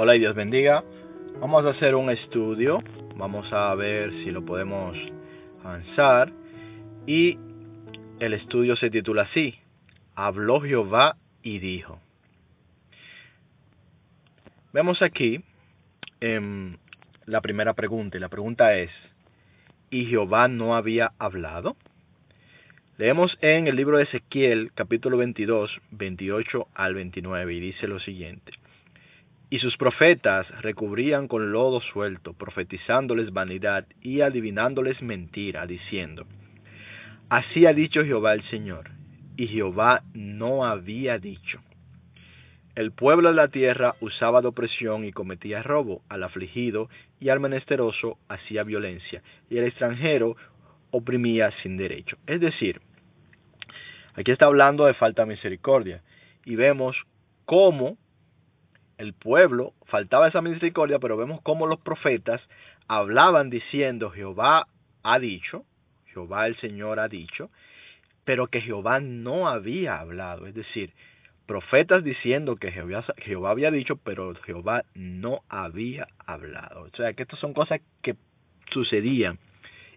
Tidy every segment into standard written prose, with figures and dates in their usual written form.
Hola y Dios bendiga. Vamos a hacer un estudio. Vamos a ver si lo podemos avanzar. Y el estudio se titula así: Habló Jehová y dijo. Vemos aquí la primera pregunta. Y la pregunta es: ¿y Jehová no había hablado? Leemos en el libro de Ezequiel, capítulo 22, 28 al 29, y dice lo siguiente: Y sus profetas recubrían con lodo suelto, profetizándoles vanidad y adivinándoles mentira, diciendo: Así ha dicho Jehová el Señor. Y Jehová no había dicho. El pueblo de la tierra usaba de opresión y cometía robo, al afligido y al menesteroso hacía violencia, y al extranjero oprimía sin derecho. Es decir, aquí está hablando de falta de misericordia, y vemos cómo el pueblo faltaba esa misericordia, pero vemos cómo los profetas hablaban diciendo: Jehová ha dicho, Jehová el Señor ha dicho, pero que Jehová no había hablado. Es decir, profetas diciendo que Jehová había dicho, pero Jehová no había hablado. O sea, que estas son cosas que sucedían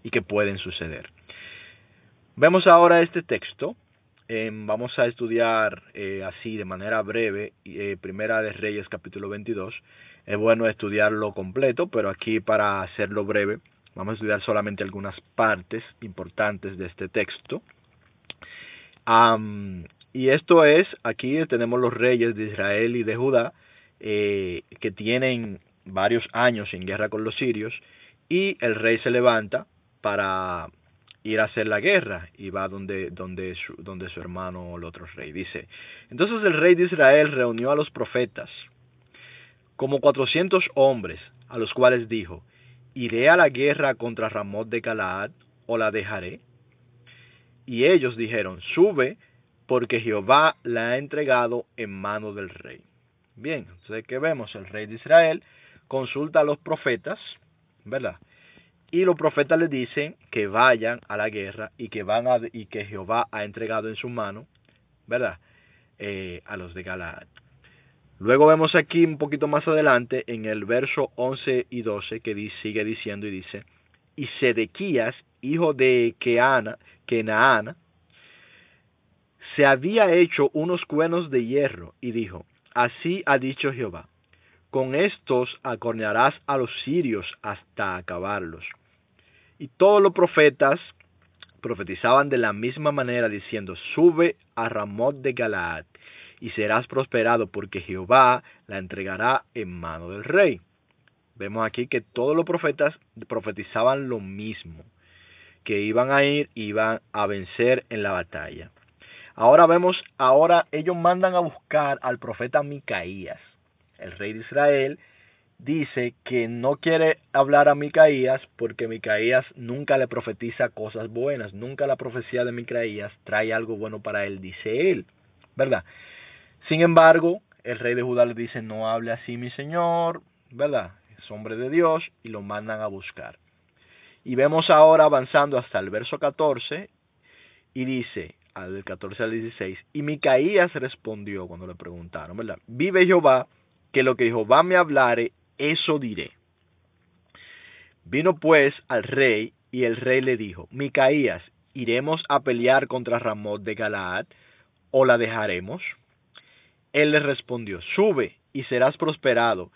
y que pueden suceder. Vemos ahora este texto. Vamos a estudiar así de manera breve Primera de Reyes capítulo 22. Es bueno estudiarlo completo, pero aquí para hacerlo breve vamos a estudiar solamente algunas partes importantes de este texto. Y esto es, aquí tenemos los reyes de Israel y de Judá que tienen varios años en guerra con los sirios, y el rey se levanta para ir a hacer la guerra y va donde su hermano el otro rey. Dice: entonces el rey de Israel reunió a los profetas, como 400 hombres, a los cuales dijo: ¿iré a la guerra contra Ramot de Galaad o la dejaré? Y ellos dijeron: sube, porque Jehová la ha entregado en mano del rey. Bien, entonces ¿qué vemos? El rey de Israel consulta a los profetas, ¿verdad? Y los profetas le dicen que vayan a la guerra y que Jehová ha entregado en su mano, ¿verdad? A los de Galaad. Luego vemos aquí un poquito más adelante en el verso 11 y 12 que sigue diciendo y dice: y Sedequías, hijo de Kenaana, se había hecho unos cuernos de hierro y dijo: así ha dicho Jehová, con estos acornearás a los sirios hasta acabarlos. Y todos los profetas profetizaban de la misma manera, diciendo: sube a Ramot de Galaad y serás prosperado, porque Jehová la entregará en mano del rey. Vemos aquí que todos los profetas profetizaban lo mismo, que iban a vencer en la batalla. Ahora ellos mandan a buscar al profeta Micaías. El rey de Israel dice que no quiere hablar a Micaías porque Micaías nunca le profetiza cosas buenas. Nunca la profecía de Micaías trae algo bueno para él, dice él, ¿verdad? Sin embargo, el rey de Judá le dice: no hable así, mi señor, ¿verdad? Es hombre de Dios, y lo mandan a buscar. Y vemos ahora avanzando hasta el verso 14, y dice, del 14 al 16, y Micaías respondió cuando le preguntaron, ¿verdad? Vive Jehová, que lo que Jehová me hablare, eso diré. Vino pues al rey, y el rey le dijo: Micaías, ¿iremos a pelear contra Ramot de Galaad, o la dejaremos? Él le respondió: sube, y serás prosperado,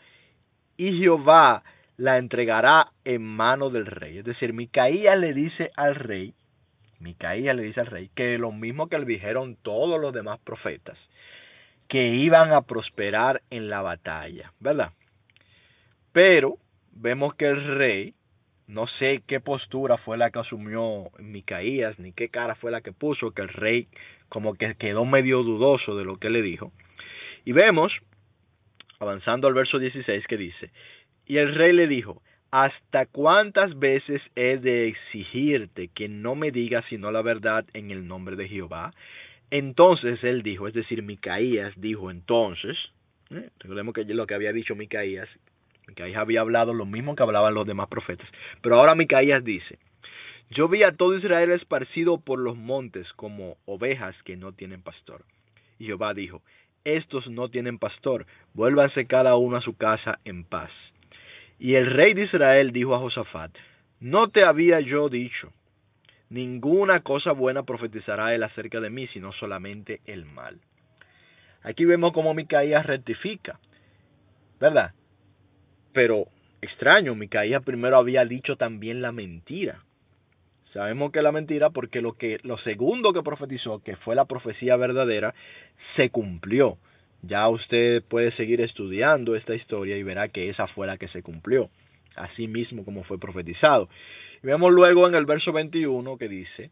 y Jehová la entregará en mano del rey. Es decir, Micaías le dice al rey que lo mismo que le dijeron todos los demás profetas, que iban a prosperar en la batalla, ¿verdad? Pero vemos que el rey, no sé qué postura fue la que asumió Micaías, ni qué cara fue la que puso, que el rey como que quedó medio dudoso de lo que le dijo. Y vemos, avanzando al verso 16, que dice: y el rey le dijo: ¿hasta cuántas veces he de exigirte que no me digas sino la verdad en el nombre de Jehová? Entonces él dijo, es decir, Micaías dijo entonces, recordemos que lo que había dicho Micaías había hablado lo mismo que hablaban los demás profetas, pero ahora Micaías dice: yo vi a todo Israel esparcido por los montes como ovejas que no tienen pastor. Y Jehová dijo: estos no tienen pastor, vuélvanse cada uno a su casa en paz. Y el rey de Israel dijo a Josafat, no te había yo dicho, ninguna cosa buena profetizará él acerca de mí, sino solamente el mal. Aquí vemos cómo Micaías rectifica, ¿verdad? Pero extraño, Micaías primero había dicho también la mentira. Sabemos que la mentira porque lo segundo que profetizó, que fue la profecía verdadera, se cumplió. Ya usted puede seguir estudiando esta historia y verá que esa fue la que se cumplió, así mismo como fue profetizado. Y vemos luego en el verso 21 que dice,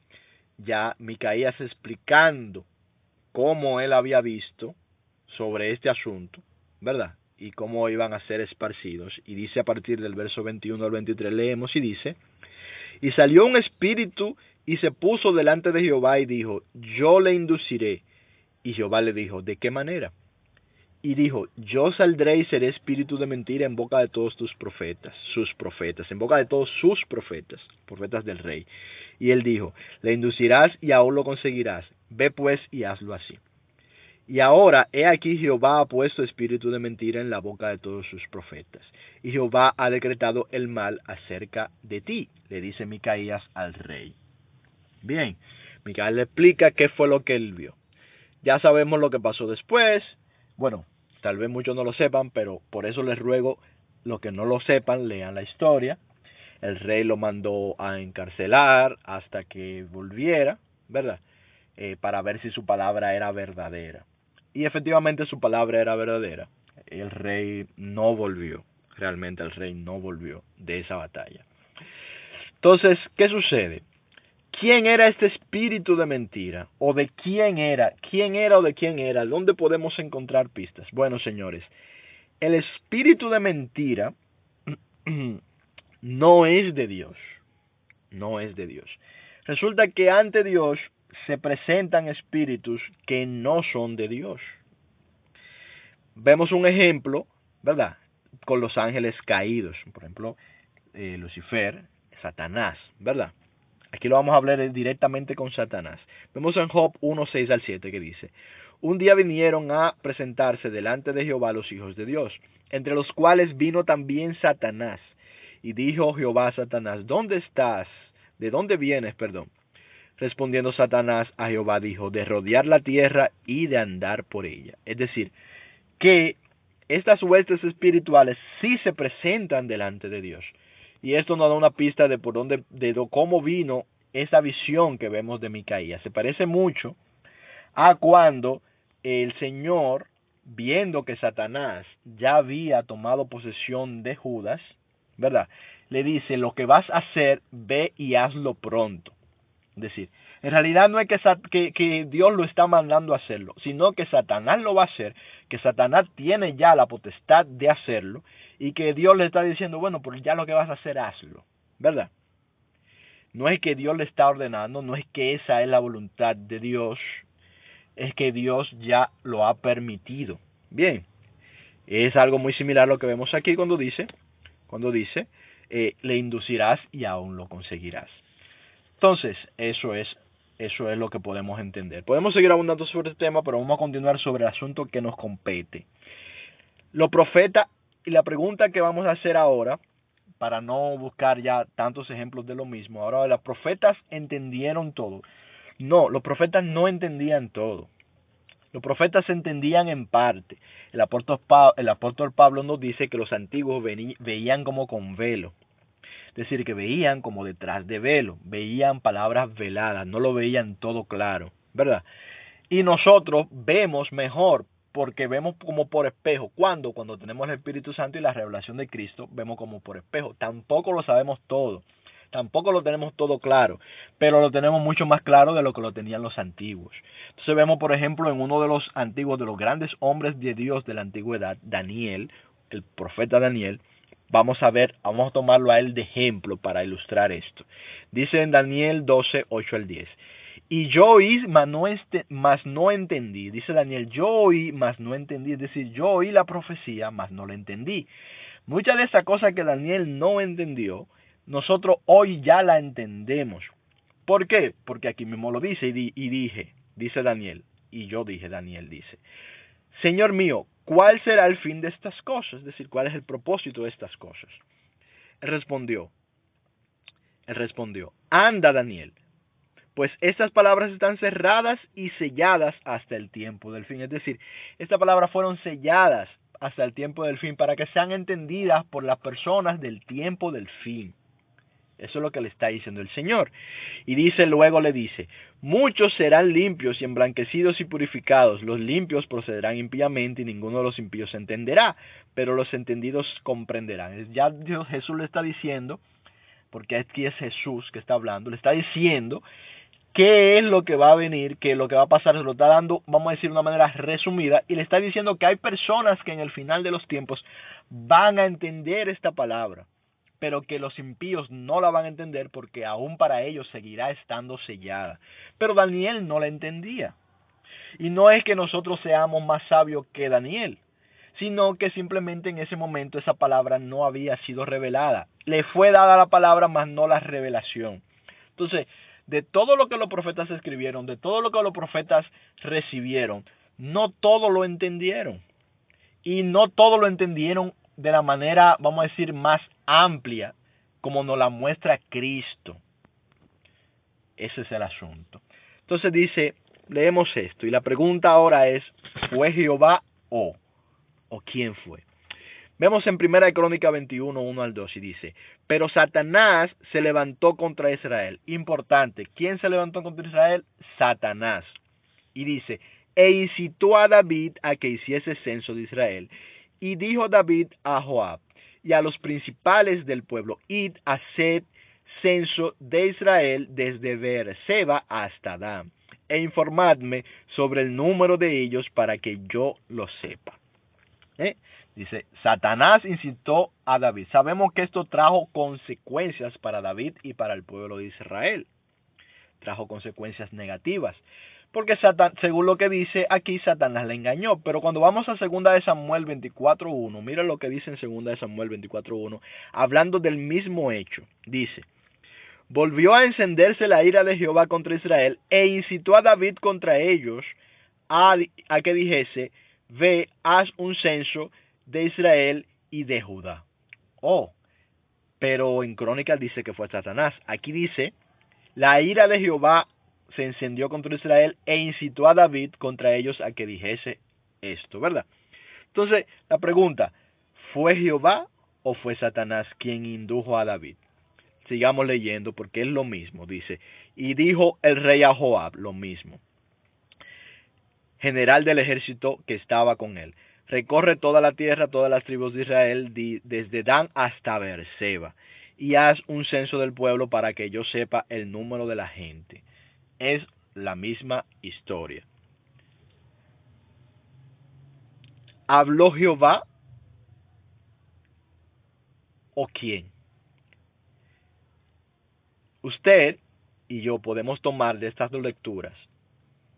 ya Micaías explicando cómo él había visto sobre este asunto, ¿verdad? Y cómo iban a ser esparcidos. Y dice a partir del verso 21 al 23, leemos y dice, y salió un espíritu y se puso delante de Jehová y dijo, yo le induciré. Y Jehová le dijo, ¿de qué manera? Y dijo, yo saldré y seré espíritu de mentira en boca de todos tus profetas, sus profetas, en boca de todos sus profetas, profetas del rey. Y él dijo, le inducirás y aún lo conseguirás, ve pues y hazlo así. Y ahora, he aquí Jehová ha puesto espíritu de mentira en la boca de todos sus profetas. Y Jehová ha decretado el mal acerca de ti, le dice Micaías al rey. Bien, Micaías le explica qué fue lo que él vio. Ya sabemos lo que pasó después. Bueno, tal vez muchos no lo sepan, pero por eso les ruego, los que no lo sepan, lean la historia. El rey lo mandó a encarcelar hasta que volviera, ¿verdad? Para ver si su palabra era verdadera. Y efectivamente su palabra era verdadera. El rey no volvió. Realmente el rey no volvió de esa batalla. Entonces, ¿qué sucede? ¿Quién era este espíritu de mentira? ¿O de quién era? ¿Quién era o de quién era? ¿Dónde podemos encontrar pistas? Bueno, señores, el espíritu de mentira no es de Dios. No es de Dios. Resulta que ante Dios se presentan espíritus que no son de Dios. Vemos un ejemplo, ¿verdad? Con los ángeles caídos. Por ejemplo, Lucifer, Satanás, ¿verdad? Aquí lo vamos a hablar directamente con Satanás. Vemos en Job 1, 6 al 7 que dice, un día vinieron a presentarse delante de Jehová los hijos de Dios, entre los cuales vino también Satanás. Y dijo Jehová a Satanás, ¿dónde estás? ¿De dónde vienes? Perdón. Respondiendo Satanás a Jehová dijo, de rodear la tierra y de andar por ella. Es decir, que estas huestes espirituales sí se presentan delante de Dios. Y esto nos da una pista de por dónde, cómo vino esa visión que vemos de Micaías. Se parece mucho a cuando el Señor, viendo que Satanás ya había tomado posesión de Judas, ¿verdad? Le dice, lo que vas a hacer, ve y hazlo pronto. Es decir, en realidad no es que Dios lo está mandando a hacerlo, sino que Satanás lo va a hacer, que Satanás tiene ya la potestad de hacerlo y que Dios le está diciendo, bueno, pues ya lo que vas a hacer, hazlo, ¿verdad? No es que Dios le está ordenando, no es que esa es la voluntad de Dios, es que Dios ya lo ha permitido. Bien, es algo muy similar a lo que vemos aquí cuando dice, le inducirás y aún lo conseguirás. Entonces, eso es lo que podemos entender. Podemos seguir abundando sobre este tema, pero vamos a continuar sobre el asunto que nos compete. Los profetas, y la pregunta que vamos a hacer ahora, para no buscar ya tantos ejemplos de lo mismo, ahora los profetas entendieron todo. No, los profetas no entendían todo. Los profetas entendían en parte. El apóstol Pablo nos dice que los antiguos veían como con velo. Es decir, que veían como detrás de velo, veían palabras veladas, no lo veían todo claro, ¿verdad? Y nosotros vemos mejor, porque vemos como por espejo. ¿Cuándo? Cuando tenemos el Espíritu Santo y la revelación de Cristo, vemos como por espejo. Tampoco lo sabemos todo, tampoco lo tenemos todo claro, pero lo tenemos mucho más claro de lo que lo tenían los antiguos. Entonces vemos, por ejemplo, en uno de los antiguos, de los grandes hombres de Dios de la antigüedad, Daniel, el profeta Daniel. Vamos a tomarlo a él de ejemplo para ilustrar esto. Dice en Daniel 12, 8 al 10. Y yo oí, mas no entendí. Dice Daniel, yo oí, mas no entendí. Es decir, yo oí la profecía, mas no la entendí. Muchas de esas cosas que Daniel no entendió, nosotros hoy ya la entendemos. ¿Por qué? Porque aquí mismo lo dice dice Daniel, y yo dije, Daniel dice, Señor mío, ¿cuál será el fin de estas cosas? Es decir, ¿cuál es el propósito de estas cosas? Él respondió, anda, Daniel, pues estas palabras están cerradas y selladas hasta el tiempo del fin. Es decir, estas palabras fueron selladas hasta el tiempo del fin para que sean entendidas por las personas del tiempo del fin. Eso es lo que le está diciendo el Señor. Y luego le dice, muchos serán limpios y emblanquecidos y purificados. Los limpios procederán impíamente y ninguno de los impíos entenderá, pero los entendidos comprenderán. Ya Jesús le está diciendo, porque aquí es Jesús que está hablando, le está diciendo qué es lo que va a venir, qué es lo que va a pasar, se lo está dando, vamos a decir de una manera resumida, y le está diciendo que hay personas que en el final de los tiempos van a entender esta palabra, pero que los impíos no la van a entender porque aún para ellos seguirá estando sellada. Pero Daniel no la entendía. Y no es que nosotros seamos más sabios que Daniel, sino que simplemente en ese momento esa palabra no había sido revelada. Le fue dada la palabra, mas no la revelación. Entonces, de todo lo que los profetas escribieron, de todo lo que los profetas recibieron, no todo lo entendieron. Y no todo lo entendieron de la manera, vamos a decir, más amplia, como nos la muestra Cristo. Ese es el asunto. Entonces dice, leemos esto, y la pregunta ahora es, ¿fue Jehová o quién fue? Vemos en 1 Crónica 21, 1 al 2, y dice, pero Satanás se levantó contra Israel. Importante, ¿quién se levantó contra Israel? Satanás. Y dice, e incitó a David a que hiciese censo de Israel. Y dijo David a Joab y a los principales del pueblo, id, haced censo de Israel desde Beerseba hasta Dan, e informadme sobre el número de ellos para que yo lo sepa. Dice, Satanás incitó a David. Sabemos que esto trajo consecuencias para David y para el pueblo de Israel. Trajo consecuencias negativas. Porque según lo que dice aquí, Satanás le engañó. Pero cuando vamos a 2 de Samuel 24.1, mira lo que dice en 2 de Samuel 24.1, hablando del mismo hecho. Dice, volvió a encenderse la ira de Jehová contra Israel e incitó a David contra ellos a que dijese, ve, haz un censo de Israel y de Judá. Pero en Crónicas dice que fue Satanás. Aquí dice, la ira de Jehová se encendió contra Israel e incitó a David contra ellos a que dijese esto, ¿verdad? Entonces, la pregunta, ¿fue Jehová o fue Satanás quien indujo a David? Sigamos leyendo porque es lo mismo, dice, y dijo el rey a Joab lo mismo, general del ejército que estaba con él, recorre toda la tierra, todas las tribus de Israel, desde Dan hasta Beerseba, y haz un censo del pueblo para que yo sepa el número de la gente. Es la misma historia. ¿Habló Jehová o quién? Usted y yo podemos tomar de estas dos lecturas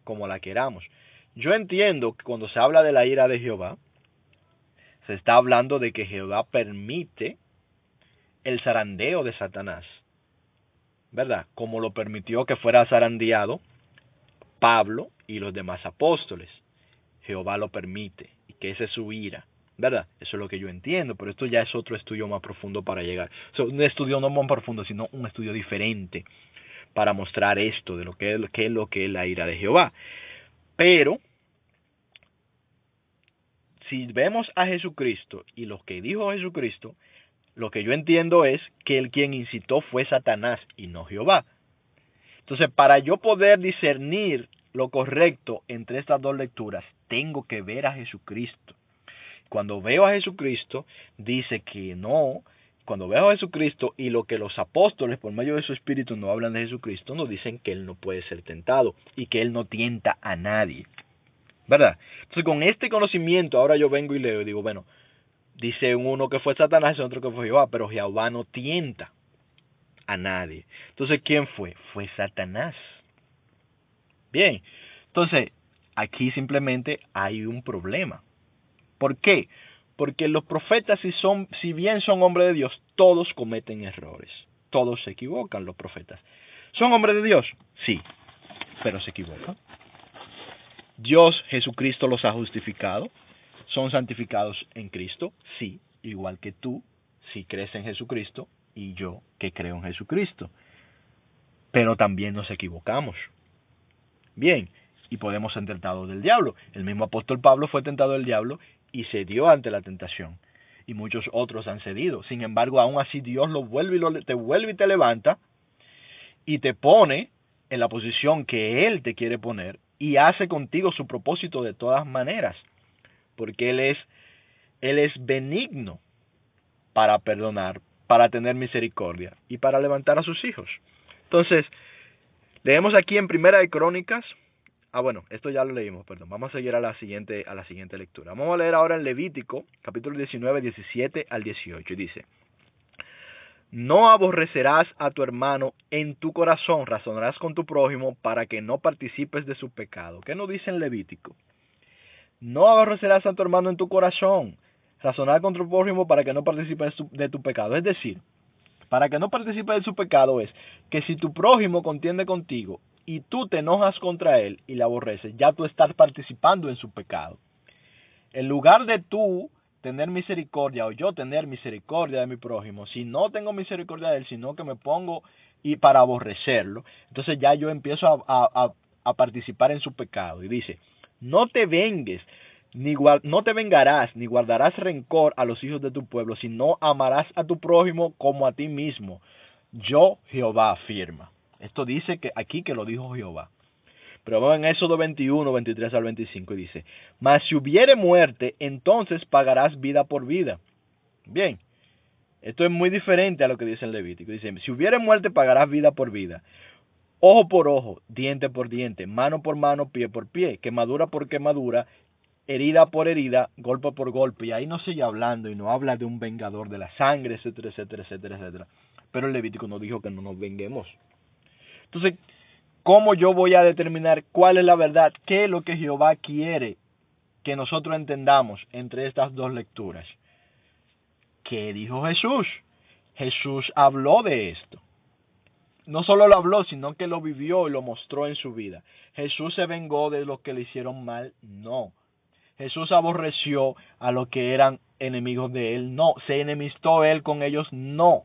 como la queramos. Yo entiendo que cuando se habla de la ira de Jehová, se está hablando de que Jehová permite el zarandeo de Satanás, ¿verdad? Como lo permitió que fuera zarandeado Pablo y los demás apóstoles. Jehová lo permite, y que esa es su ira, ¿verdad? Eso es lo que yo entiendo, pero esto ya es otro estudio más profundo para llegar. Un estudio no más profundo, sino un estudio diferente para mostrar esto de lo que es la ira de Jehová. Pero si vemos a Jesucristo y lo que dijo Jesucristo, lo que yo entiendo es que el quien incitó fue Satanás y no Jehová. Entonces, para yo poder discernir lo correcto entre estas dos lecturas, tengo que ver a Jesucristo. Cuando veo a Jesucristo, dice que no. Cuando veo a Jesucristo y lo que los apóstoles por medio de su espíritu no hablan de Jesucristo, nos dicen que Él no puede ser tentado y que Él no tienta a nadie, ¿verdad? Entonces, con este conocimiento, ahora yo vengo y leo y digo, bueno, dice uno que fue Satanás y otro que fue Jehová, pero Jehová no tienta a nadie. Entonces, ¿quién fue? Fue Satanás. Bien, entonces, aquí simplemente hay un problema. ¿Por qué? Porque los profetas, si bien son hombres de Dios, todos cometen errores. Todos se equivocan los profetas. ¿Son hombres de Dios? Sí, pero se equivocan. Dios, Jesucristo los ha justificado. ¿Son santificados en Cristo? Sí, igual que tú, si crees en Jesucristo y yo que creo en Jesucristo. Pero también nos equivocamos. Bien, y podemos ser tentados del diablo. El mismo apóstol Pablo fue tentado del diablo y cedió ante la tentación. Y muchos otros han cedido. Sin embargo, aún así Dios te vuelve y te levanta y te pone en la posición que Él te quiere poner y hace contigo su propósito de todas maneras. Porque Él es benigno para perdonar, para tener misericordia y para levantar a sus hijos. Entonces, leemos aquí en Primera de Crónicas. Bueno, esto ya lo leímos, perdón. Vamos a seguir a la siguiente lectura. Vamos a leer ahora en Levítico, capítulo 19, 17 al 18. Y dice: no aborrecerás a tu hermano en tu corazón, razonarás con tu prójimo para que no participes de su pecado. ¿Qué nos dice en Levítico? No aborrecerás a tu hermano en tu corazón, razonar con tu prójimo para que no participes de tu pecado. Es decir, para que no participes de su pecado es que si tu prójimo contiende contigo y tú te enojas contra él y le aborreces, ya tú estás participando en su pecado. En lugar de tú tener misericordia o yo tener misericordia de mi prójimo, si no tengo misericordia de él, sino que me pongo y para aborrecerlo, entonces ya yo empiezo a participar en su pecado. Y dice: no te vengues, no te vengarás, ni guardarás rencor a los hijos de tu pueblo, sino amarás a tu prójimo como a ti mismo. Yo, Jehová, afirma. Esto dice que aquí que lo dijo Jehová. Pero vamos en Éxodo 21, 23 al 25 y dice: mas si hubiere muerte, entonces pagarás vida por vida. Bien, esto es muy diferente a lo que dice el Levítico. Dice: si hubiere muerte, pagarás vida por vida. Ojo por ojo, diente por diente, mano por mano, pie por pie, quemadura por quemadura, herida por herida, golpe por golpe. Y ahí no sigue hablando y no habla de un vengador de la sangre, etcétera, etcétera, etcétera, etcétera. Pero el Levítico nos dijo que no nos venguemos. Entonces, ¿cómo yo voy a determinar cuál es la verdad? ¿Qué es lo que Jehová quiere que nosotros entendamos entre estas dos lecturas? ¿Qué dijo Jesús? Jesús habló de esto. No solo lo habló, sino que lo vivió y lo mostró en su vida. Jesús se vengó de los que le hicieron mal, no. Jesús aborreció a los que eran enemigos de él, no. Se enemistó él con ellos, no.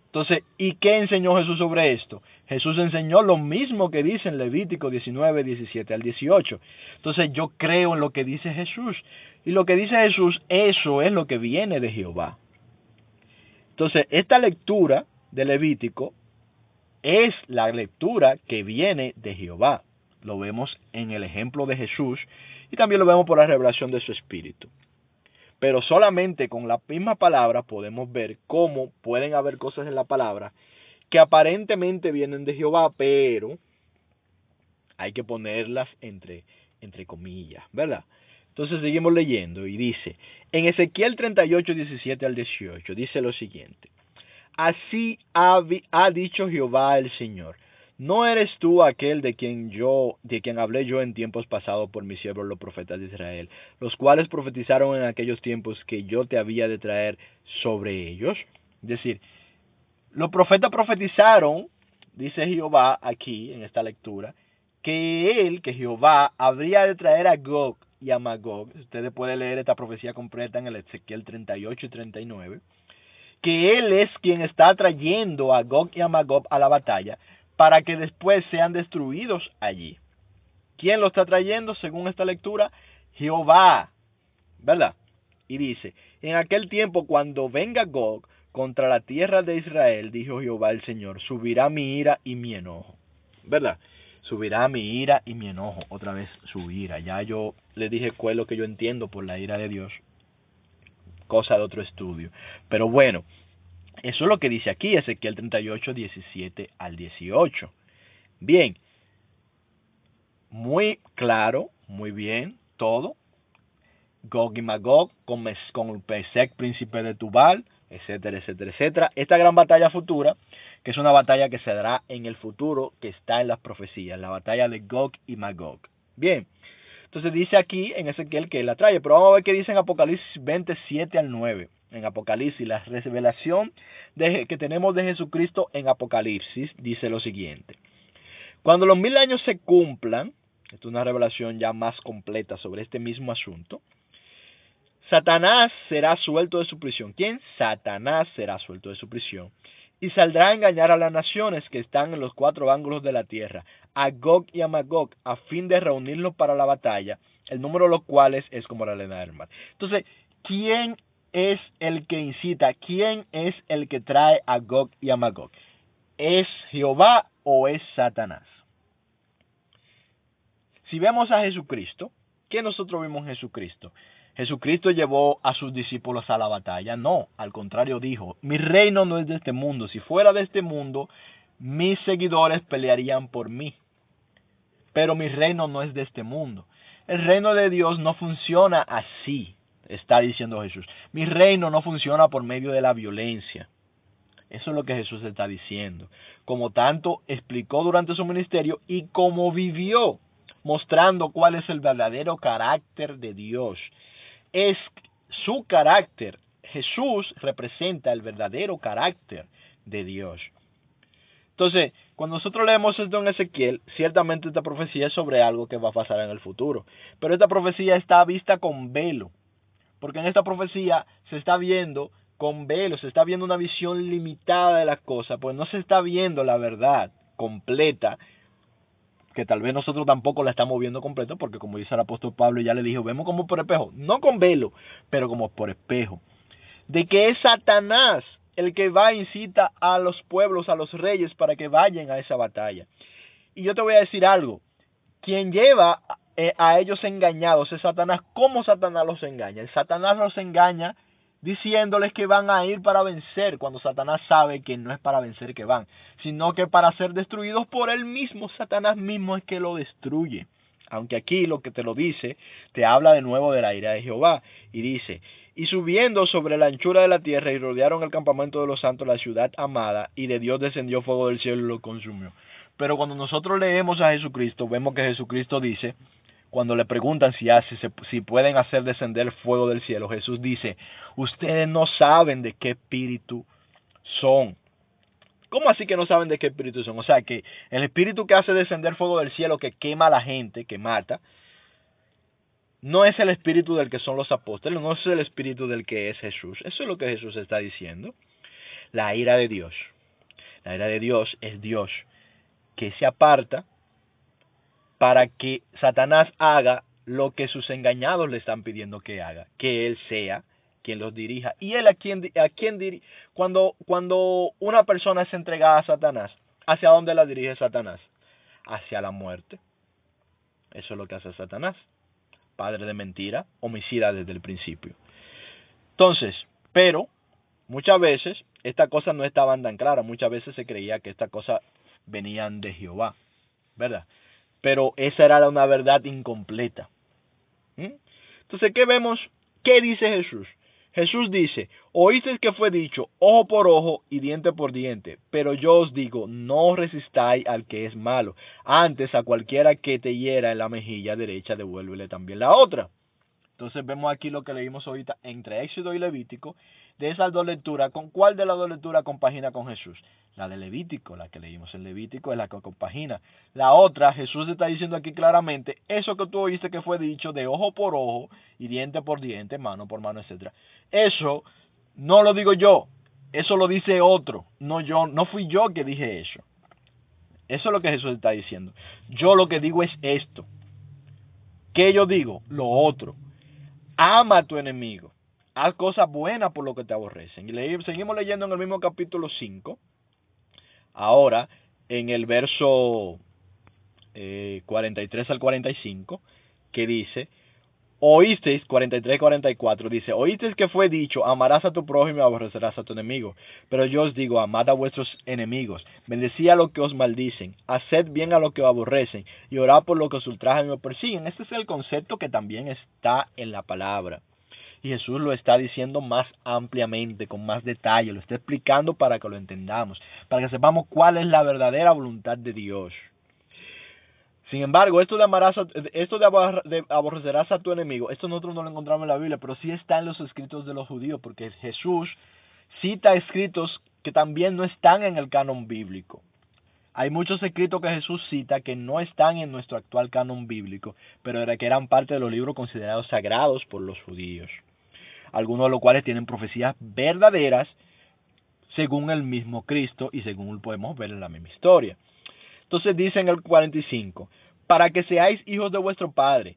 Entonces, ¿y qué enseñó Jesús sobre esto? Jesús enseñó lo mismo que dice en Levítico 19, 17 al 18. Entonces, yo creo en lo que dice Jesús. Y lo que dice Jesús, eso es lo que viene de Jehová. Entonces, esta lectura de Levítico es la lectura que viene de Jehová. Lo vemos en el ejemplo de Jesús y también lo vemos por la revelación de su Espíritu. Pero solamente con la misma palabra podemos ver cómo pueden haber cosas en la palabra que aparentemente vienen de Jehová, pero hay que ponerlas entre comillas, ¿verdad? Entonces seguimos leyendo y dice, en Ezequiel 38, 17 al 18, dice lo siguiente: así ha dicho Jehová el Señor: ¿no eres tú aquel de quien hablé yo en tiempos pasados por mis siervos los profetas de Israel, los cuales profetizaron en aquellos tiempos que yo te había de traer sobre ellos? Es decir, los profetas profetizaron, dice Jehová aquí en esta lectura, que Jehová, habría de traer a Gog y a Magog. Ustedes pueden leer esta profecía completa en el Ezequiel 38 y 39. Que él es quien está trayendo a Gog y a Magog a la batalla para que después sean destruidos allí. ¿Quién lo está trayendo según esta lectura? Jehová, ¿verdad? Y dice: en aquel tiempo, cuando venga Gog contra la tierra de Israel, dijo Jehová el Señor, subirá mi ira y mi enojo, ¿verdad? Subirá mi ira y mi enojo. Otra vez su ira. Ya yo le dije cuál es lo que yo entiendo por la ira de Dios, cosa de otro estudio. Pero bueno, eso es lo que dice aquí Ezequiel 38, 17 al 18. Bien, muy claro, muy bien, todo. Gog y Magog con Mesec, príncipe de Tubal, etcétera, etcétera, etcétera. Esta gran batalla futura, que es una batalla que se dará en el futuro, que está en las profecías, la batalla de Gog y Magog. Bien, entonces dice aquí en Ezequiel que él la trae, pero vamos a ver qué dice en Apocalipsis 27 al 9. En Apocalipsis, la revelación que tenemos de Jesucristo en Apocalipsis dice lo siguiente: cuando los 1000 años se cumplan, Esta es una revelación ya más completa sobre este mismo asunto. Satanás será suelto de su prisión. ¿Quién? Satanás será suelto de su prisión. Y saldrá a engañar a las naciones que están en los 4 ángulos de la tierra, a Gog y a Magog, a fin de reunirlos para la batalla, el número de los cuales es como la arena del mar. Entonces, ¿quién es el que incita? ¿Quién es el que trae a Gog y a Magog? ¿Es Jehová o es Satanás? Si vemos a Jesucristo, ¿qué nosotros vimos en Jesucristo? Jesucristo llevó a sus discípulos a la batalla. No, al contrario dijo, mi reino no es de este mundo. Si fuera de este mundo, mis seguidores pelearían por mí. Pero mi reino no es de este mundo. El reino de Dios no funciona así, está diciendo Jesús. Mi reino no funciona por medio de la violencia. Eso es lo que Jesús está diciendo. Como tanto explicó durante su ministerio y como vivió, mostrando cuál es el verdadero carácter de Dios. Es su carácter. Jesús representa el verdadero carácter de Dios. Entonces, cuando nosotros leemos esto en Ezequiel, ciertamente esta profecía es sobre algo que va a pasar en el futuro. Pero esta profecía está vista con velo. Porque en esta profecía se está viendo con velo, se está viendo una visión limitada de las cosas, pues no se está viendo la verdad completa, que tal vez nosotros tampoco la estamos viendo completa, porque como dice el apóstol Pablo, ya le dijo, vemos como por espejo, no con velo, pero como por espejo, de que es Satanás el que va e incita a los pueblos, a los reyes, para que vayan a esa batalla. Y yo te voy a decir algo, quien lleva a ellos engañados es Satanás. ¿Cómo Satanás los engaña? El Satanás los engaña diciéndoles que van a ir para vencer, cuando Satanás sabe que no es para vencer que van, sino que para ser destruidos por él mismo. Satanás mismo es que lo destruye. Aunque aquí lo que te lo dice, te habla de nuevo de la ira de Jehová. Y dice, y subiendo sobre la anchura de la tierra y rodearon el campamento de los santos, la ciudad amada, y de Dios descendió fuego del cielo y lo consumió. Pero cuando nosotros leemos a Jesucristo, vemos que Jesucristo dice, cuando le preguntan si pueden hacer descender fuego del cielo, Jesús dice, ustedes no saben de qué espíritu son. ¿Cómo así que no saben de qué espíritu son? O sea, que el espíritu que hace descender fuego del cielo, que quema a la gente, que mata, no es el espíritu del que son los apóstoles, no es el espíritu del que es Jesús. Eso es lo que Jesús está diciendo. La ira de Dios. La ira de Dios es Dios que se aparta para que Satanás haga lo que sus engañados le están pidiendo que haga, que él sea quien los dirija. Y él a quien dirige. Cuando una persona es entregada a Satanás, ¿hacia dónde la dirige Satanás? Hacia la muerte. Eso es lo que hace Satanás. Padre de mentira, homicida desde el principio. Entonces, pero muchas veces estas cosas no estaban tan claras. Muchas veces se creía que estas cosas venían de Jehová, ¿verdad? Pero esa era una verdad incompleta. Entonces, ¿qué vemos? ¿Qué dice Jesús? Jesús dice, oísteis que fue dicho, ojo por ojo y diente por diente, pero yo os digo, no resistáis al que es malo, antes a cualquiera que te hiera en la mejilla derecha, devuélvele también la otra. Entonces vemos aquí lo que leímos ahorita entre Éxodo y Levítico. De esas dos lecturas, ¿con cuál de las dos lecturas compagina con Jesús? La de Levítico, la que leímos en Levítico es la que compagina. La otra, Jesús está diciendo aquí claramente, eso que tú oíste que fue dicho de ojo por ojo y diente por diente, mano por mano, etcétera. Eso no lo digo yo, eso lo dice otro, no fui yo que dije eso. Eso es lo que Jesús está diciendo. Yo lo que digo es esto. ¿Qué yo digo? Lo otro. Ama a tu enemigo. Haz cosas buenas por lo que te aborrecen. Y seguimos leyendo en el mismo capítulo 5. Ahora, en el verso 43 al 45, que dice, oísteis, 43-44, dice, oísteis que fue dicho, amarás a tu prójimo y aborrecerás a tu enemigo. Pero yo os digo, amad a vuestros enemigos, bendecid a los que os maldicen, haced bien a los que os aborrecen, y orad por los que os ultrajan y os persiguen. Este es el concepto que también está en la palabra. Y Jesús lo está diciendo más ampliamente, con más detalle, lo está explicando para que lo entendamos, para que sepamos cuál es la verdadera voluntad de Dios. Sin embargo, esto de aborrecerás a tu enemigo, esto nosotros no lo encontramos en la Biblia, pero sí está en los escritos de los judíos, porque Jesús cita escritos que también no están en el canon bíblico. Hay muchos escritos que Jesús cita que no están en nuestro actual canon bíblico, pero que eran parte de los libros considerados sagrados por los judíos. Algunos de los cuales tienen profecías verdaderas según el mismo Cristo y según podemos ver en la misma historia. Entonces dice en el 45, para que seáis hijos de vuestro Padre,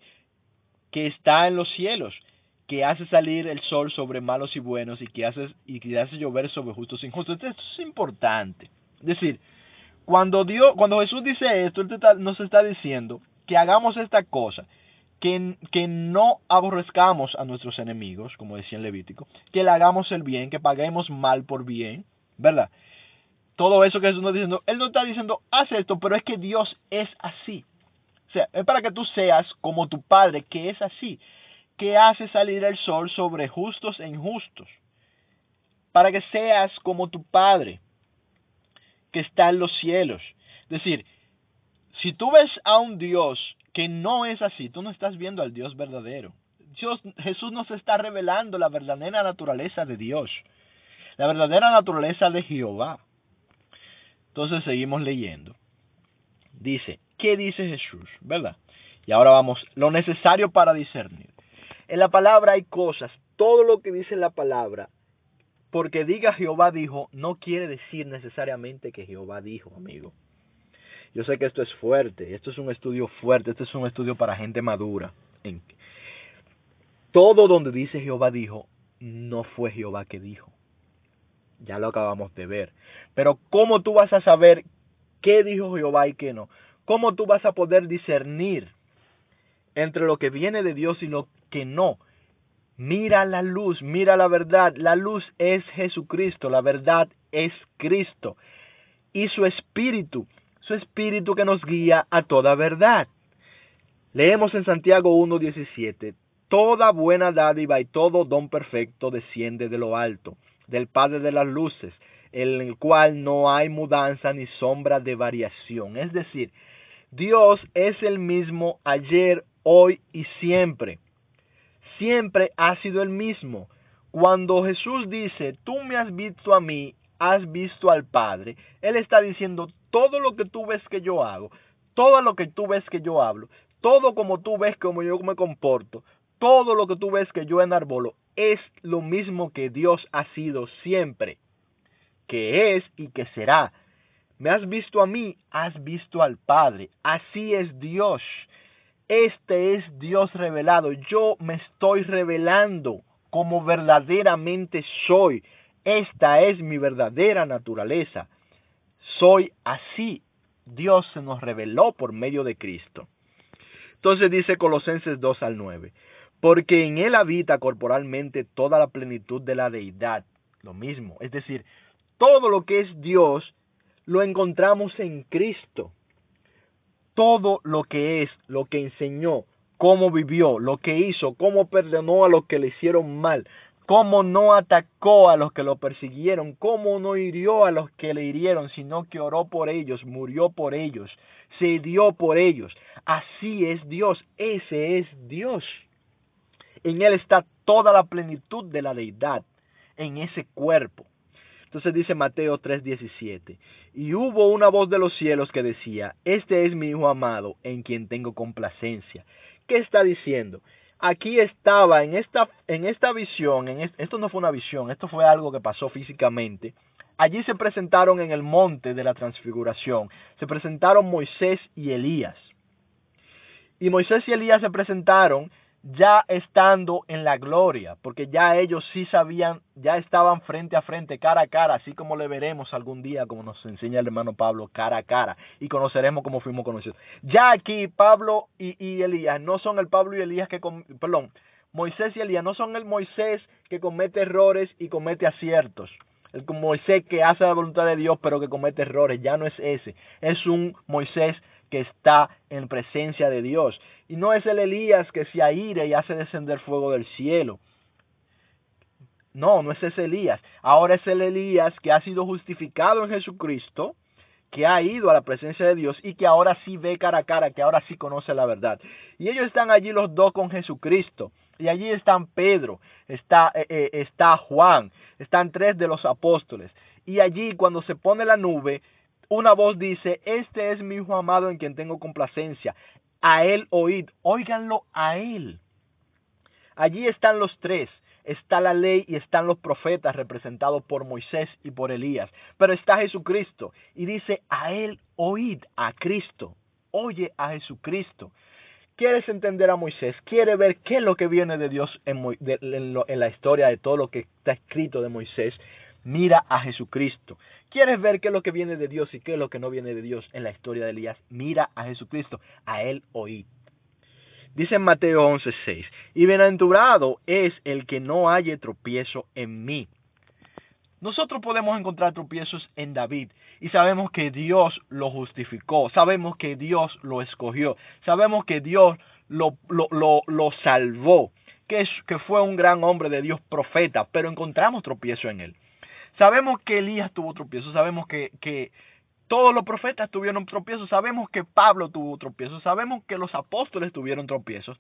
que está en los cielos, que hace salir el sol sobre malos y buenos y que hace llover sobre justos e injustos. Entonces, esto es importante. Es decir, cuando Jesús dice esto, Él nos está diciendo que hagamos esta cosa, que no aborrezcamos a nuestros enemigos, como decía en Levítico, que le hagamos el bien, que paguemos mal por bien, ¿verdad? Todo eso que Jesús nos está diciendo, Él no está diciendo, haz esto, pero es que Dios es así. O sea, es para que tú seas como tu Padre, que es así, que hace salir el sol sobre justos e injustos. Para que seas como tu Padre, que está en los cielos. Es decir, si tú ves a un Dios que no es así, tú no estás viendo al Dios verdadero. Jesús nos está revelando la verdadera naturaleza de Dios, la verdadera naturaleza de Jehová. Entonces seguimos leyendo. Dice, ¿qué dice Jesús? ¿Verdad? Y ahora vamos, lo necesario para discernir. En la palabra hay cosas, todo lo que dice la palabra, porque diga Jehová dijo, no quiere decir necesariamente que Jehová dijo, amigo. Yo sé que esto es fuerte, esto es un estudio fuerte, esto es un estudio para gente madura. Todo donde dice Jehová dijo, no fue Jehová que dijo. Ya lo acabamos de ver. Pero ¿cómo tú vas a saber qué dijo Jehová y qué no? ¿Cómo tú vas a poder discernir entre lo que viene de Dios y lo que no? Mira la luz, mira la verdad. La luz es Jesucristo, la verdad es Cristo. Y su espíritu que nos guía a toda verdad. Leemos en Santiago 1:17, toda buena dádiva y todo don perfecto desciende de lo alto, del Padre de las luces, en el cual no hay mudanza ni sombra de variación. Es decir, Dios es el mismo ayer, hoy y siempre. Siempre ha sido el mismo. Cuando Jesús dice, tú me has visto a mí, has visto al Padre, Él está diciendo, todo lo que tú ves que yo hago, todo lo que tú ves que yo hablo, todo como tú ves como yo me comporto, todo lo que tú ves que yo enarbolo, es lo mismo que Dios ha sido siempre, que es y que será. Me has visto a mí, has visto al Padre. Así es Dios. Este es Dios revelado. Yo me estoy revelando como verdaderamente soy. Esta es mi verdadera naturaleza. Soy así. Dios se nos reveló por medio de Cristo. Entonces dice Colosenses 2:9. Porque en Él habita corporalmente toda la plenitud de la deidad. Lo mismo. Es decir, todo lo que es Dios lo encontramos en Cristo. Todo lo que es, lo que enseñó, cómo vivió, lo que hizo, cómo perdonó a los que le hicieron mal, cómo no atacó a los que lo persiguieron, cómo no hirió a los que le hirieron, sino que oró por ellos, murió por ellos, se dio por ellos. Así es Dios, ese es Dios. En Él está toda la plenitud de la deidad, en ese cuerpo. Entonces dice Mateo 3:17, y hubo una voz de los cielos que decía, este es mi Hijo amado, en quien tengo complacencia. ¿Qué está diciendo? Aquí estaba, en esta visión, esto no fue una visión, esto fue algo que pasó físicamente. Allí se presentaron en el monte de la transfiguración, se presentaron Moisés y Elías. Y Moisés y Elías se presentaron ya estando en la gloria, porque ya ellos sí sabían, ya estaban frente a frente, cara a cara, así como le veremos algún día, como nos enseña el hermano Pablo, cara a cara, y conoceremos cómo fuimos conocidos. Ya aquí Pablo y Elías no son el Pablo y Elías Moisés y Elías no son el Moisés que comete errores y comete aciertos. El Moisés que hace la voluntad de Dios pero que comete errores, ya no es ese. Es un Moisés que está en presencia de Dios. Y no es el Elías que se aira y hace descender fuego del cielo. No es ese Elías. Ahora es el Elías que ha sido justificado en Jesucristo, que ha ido a la presencia de Dios y que ahora sí ve cara a cara, que ahora sí conoce la verdad. Y ellos están allí los dos con Jesucristo. Y allí están Pedro, está Juan, están 3 de los apóstoles. Y allí cuando se pone la nube, una voz dice: este es mi hijo amado en quien tengo complacencia. A él oíd, óiganlo a él. Allí están los tres. Está la ley y están los profetas representados por Moisés y por Elías. Pero está Jesucristo y dice: a él oíd, a Cristo. Oye a Jesucristo. ¿Quieres entender a Moisés? ¿Quieres ver qué es lo que viene de Dios en la historia de todo lo que está escrito de Moisés? Mira a Jesucristo. ¿Quieres ver qué es lo que viene de Dios y qué es lo que no viene de Dios en la historia de Elías? Mira a Jesucristo. A él oíd. Dice en Mateo 11:6: y bienaventurado es el que no halle tropiezo en mí. Nosotros podemos encontrar tropiezos en David y sabemos que Dios lo justificó, sabemos que Dios lo escogió, sabemos que Dios lo salvó, que fue un gran hombre de Dios, profeta, pero encontramos tropiezo en él. Sabemos que Elías tuvo tropiezo, sabemos que todos los profetas tuvieron tropiezos, sabemos que Pablo tuvo tropiezos, sabemos que los apóstoles tuvieron tropiezos,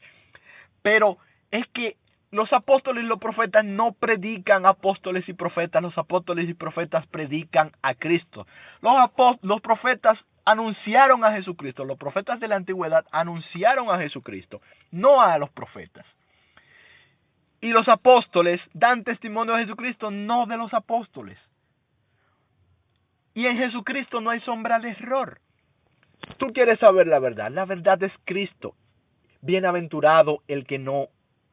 pero es que los apóstoles y los profetas no predican apóstoles y profetas, los apóstoles y profetas predican a Cristo. Los profetas anunciaron a Jesucristo, los profetas de la antigüedad anunciaron a Jesucristo, no a los profetas. Y los apóstoles dan testimonio de Jesucristo, no de los apóstoles. Y en Jesucristo no hay sombra de error. Tú quieres saber la verdad es Cristo. Bienaventurado el que no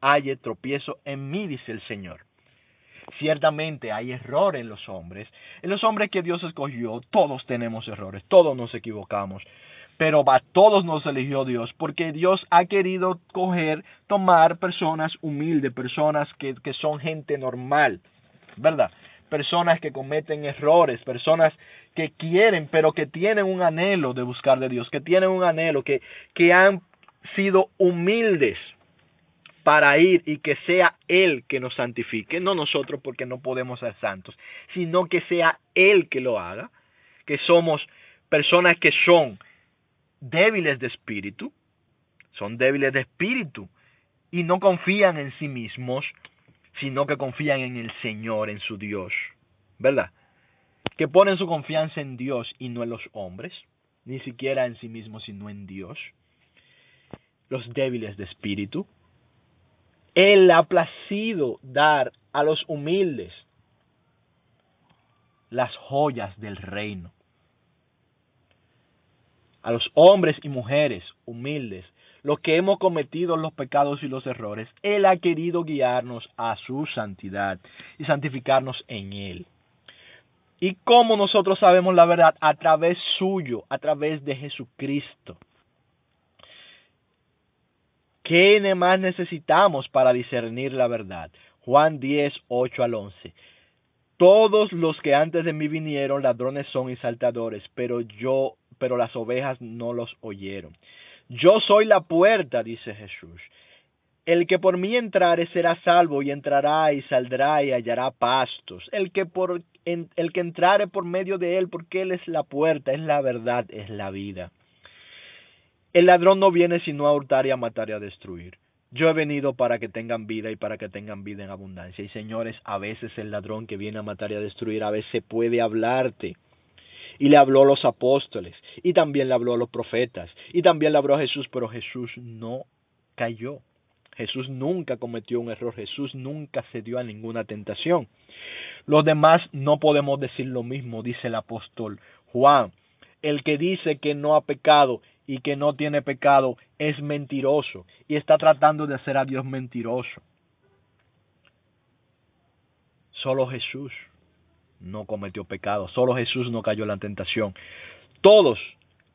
halle tropiezo en mí, dice el Señor. Ciertamente hay error en los hombres que Dios escogió. Todos tenemos errores, todos nos equivocamos, pero a todos nos eligió Dios, porque Dios ha querido tomar personas humildes, personas que son gente normal, ¿verdad? Personas que cometen errores, personas que quieren, pero que tienen un anhelo de buscar de Dios, que tienen un anhelo, que han sido humildes para ir y que sea Él que nos santifique, no nosotros porque no podemos ser santos, sino que sea Él que lo haga, que somos personas que son débiles de espíritu y no confían en sí mismos, sino que confían en el Señor, en su Dios, ¿verdad? Que ponen su confianza en Dios y no en los hombres, ni siquiera en sí mismos, sino en Dios. Los débiles de espíritu. Él ha placido dar a los humildes las joyas del reino. A los hombres y mujeres humildes, los que hemos cometido los pecados y los errores, Él ha querido guiarnos a su santidad y santificarnos en Él. ¿Y cómo nosotros sabemos la verdad? A través suyo, a través de Jesucristo. ¿Qué más necesitamos para discernir la verdad? Juan 10, 8 al 11. Todos los que antes de mí vinieron ladrones son y saltadores, pero las ovejas no los oyeron. Yo soy la puerta, dice Jesús. El que por mí entrare será salvo, y entrará y saldrá y hallará pastos. El que entrare por medio de él, porque él es la puerta, es la verdad, es la vida. El ladrón no viene sino a hurtar y a matar y a destruir. Yo he venido para que tengan vida y para que tengan vida en abundancia. Y señores, a veces el ladrón que viene a matar y a destruir, a veces puede hablarte. Y le habló a los apóstoles, y también le habló a los profetas, y también le habló a Jesús, pero Jesús no cayó. Jesús nunca cometió un error, Jesús nunca cedió a ninguna tentación. Los demás no podemos decir lo mismo, dice el apóstol Juan. El que dice que no ha pecado y que no tiene pecado es mentiroso y está tratando de hacer a Dios mentiroso. Solo Jesús no cometió pecado, solo Jesús no cayó en la tentación. Todos,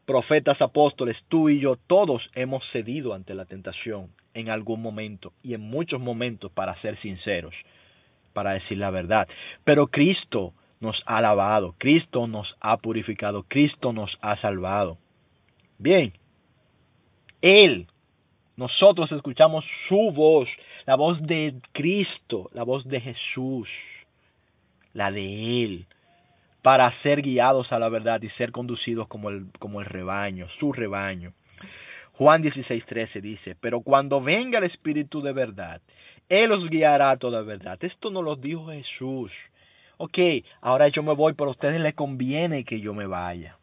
profetas, apóstoles, tú y yo, todos hemos cedido ante la tentación en algún momento y en muchos momentos, para ser sinceros, para decir la verdad. Pero Cristo nos ha lavado, Cristo nos ha purificado, Cristo nos ha salvado. Bien, nosotros escuchamos su voz, la voz de Cristo, la voz de Jesús, la de Él, para ser guiados a la verdad y ser conducidos como el rebaño, su rebaño. Juan 16:13 dice: pero cuando venga el Espíritu de verdad, Él os guiará a toda verdad. Esto nos lo dijo Jesús. Ok, ahora yo me voy, pero a ustedes les conviene que yo me vaya.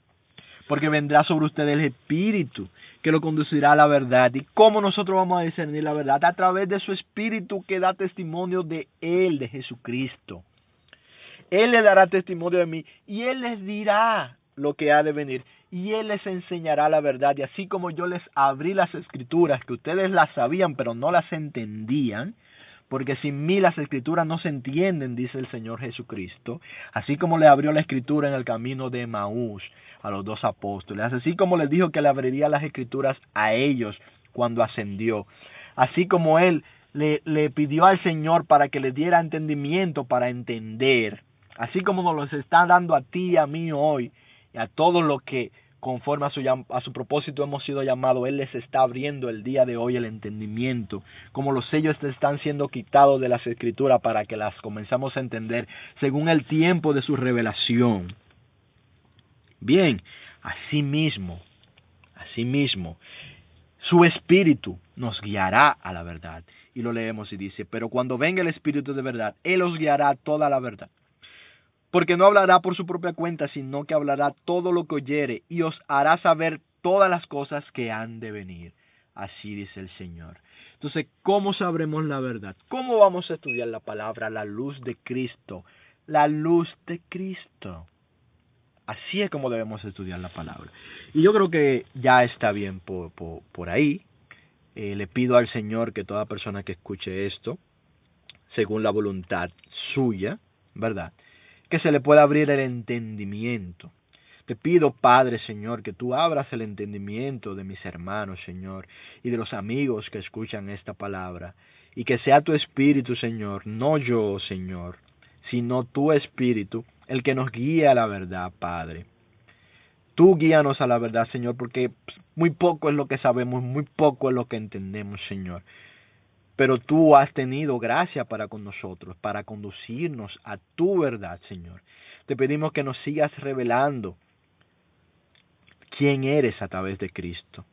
porque vendrá sobre usted el Espíritu que lo conducirá a la verdad. ¿Y cómo nosotros vamos a discernir la verdad? A través de su Espíritu que da testimonio de Él, de Jesucristo. Él le dará testimonio de mí y Él les dirá lo que ha de venir y Él les enseñará la verdad. Y así como yo les abrí las Escrituras, que ustedes las sabían pero no las entendían, porque sin mí las Escrituras no se entienden, dice el Señor Jesucristo, así como le abrió la Escritura en el camino de Emaús a los 2 apóstoles, así como les dijo que le abriría las Escrituras a ellos cuando ascendió, así como Él le pidió al Señor para que le diera entendimiento para entender, así como nos los está dando a ti y a mí hoy, y a todos los que conforme a su propósito hemos sido llamados, Él les está abriendo el día de hoy el entendimiento, como los sellos están siendo quitados de las Escrituras para que las comenzamos a entender según el tiempo de su revelación. Bien, asimismo, su Espíritu nos guiará a la verdad. Y lo leemos y dice, pero cuando venga el Espíritu de verdad, Él os guiará a toda la verdad. Porque no hablará por su propia cuenta, sino que hablará todo lo que oyere y os hará saber todas las cosas que han de venir. Así dice el Señor. Entonces, ¿cómo sabremos la verdad? ¿Cómo vamos a estudiar la palabra? La luz de Cristo. La luz de Cristo. Así es como debemos estudiar la palabra. Y yo creo que ya está bien por ahí. Le pido al Señor que toda persona que escuche esto, según la voluntad suya, ¿verdad?, que se le pueda abrir el entendimiento. Te pido, Padre, Señor, que tú abras el entendimiento de mis hermanos, Señor, y de los amigos que escuchan esta palabra, y que sea tu Espíritu, Señor, no yo, Señor, sino tu Espíritu, el que nos guíe a la verdad, Padre. Tú guíanos a la verdad, Señor, porque muy poco es lo que sabemos, muy poco es lo que entendemos, Señor. Pero tú has tenido gracia para con nosotros, para conducirnos a tu verdad, Señor. Te pedimos que nos sigas revelando quién eres a través de Cristo.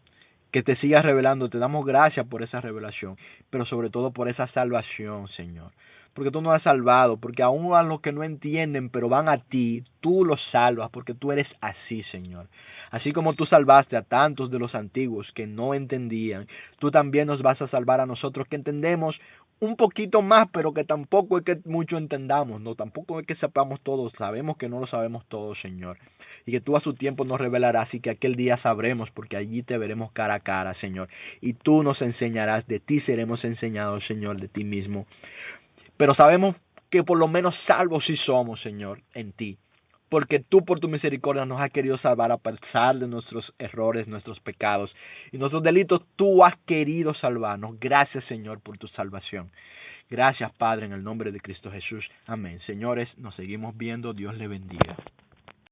Que te sigas revelando. Te damos gracias por esa revelación, pero sobre todo por esa salvación, Señor. Porque tú nos has salvado, porque aún a los que no entienden, pero van a ti, tú los salvas, porque tú eres así, Señor. Así como tú salvaste a tantos de los antiguos que no entendían, tú también nos vas a salvar a nosotros que entendemos un poquito más, pero que tampoco es que mucho entendamos, no, tampoco es que sepamos todo, sabemos que no lo sabemos todo, Señor. Y que tú a su tiempo nos revelarás y que aquel día sabremos, porque allí te veremos cara a cara, Señor. Y tú nos enseñarás, de ti seremos enseñados, Señor, de ti mismo. Pero sabemos que por lo menos salvos sí somos, Señor, en ti. Porque tú por tu misericordia nos has querido salvar a pesar de nuestros errores, nuestros pecados y nuestros delitos. Tú has querido salvarnos. Gracias, Señor, por tu salvación. Gracias, Padre, en el nombre de Cristo Jesús. Amén. Señores, nos seguimos viendo. Dios le bendiga.